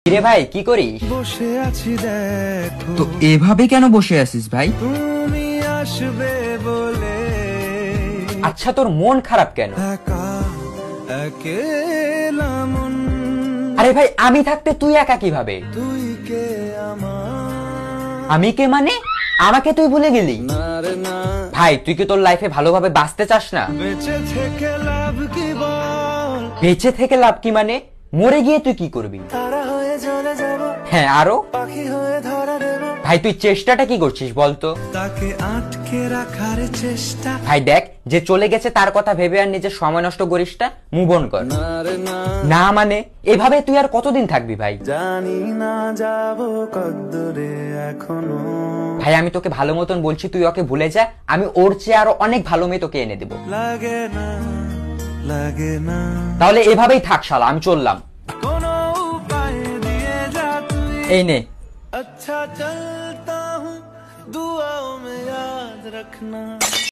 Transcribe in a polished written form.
কিরে ভাই কি করিস? বসে আছি দেখো। তো এভাবে কেন বসে আছিস ভাই? তুমি আসবে বলে। আচ্ছা তোর মন খারাপ কেন? একা একেলা মন। আরে ভাই আমি থাকতে তুই একা কিভাবে? তুই কে আমার? আমি কে মানে? আমাকে তুই ভুলে গেলি? না রে না, ভাই তুই কি তোর লাইফে ভালোভাবে বাঁচতে চাস না? বেঁচে থেকে লাভ কি বল? বেঁচে থেকে লাভ কি মানে? মরে গিয়ে তুই কি করবি? তারা হয়ে চলে যাব, হ্যাঁ আরো? পাখি হয়ে ধরা দেব। ভাই তুই চেষ্টাটা কি করছিস বলতো? তাকে আটকে রাখার চেষ্টা। ভাই দেখ যে চলে গেছে তার কথা ভেবে আর নিজের সময় নষ্ট করিস না, মুভ অন কর। না রে না, না মানে এভাবে তুই আর কতদিন থাকবি ভাই? জানি না যাব কদ্দুরে এখনো। ভাই আমি তোকে ভালো মতন বলছি তুই ওকে ভুলে যা, আমি ওর চেয়ে আরো অনেক ভালো মেয়ে তোকে এনে দেবো। লাগে না, লাগে না, তাহলে এভাবেই থাক শালা, আমি চললাম। কোনো উপায় দিয়ে যা তুই। এই নে। अच्छा चलता हूँ, दुआओं में याद रखना।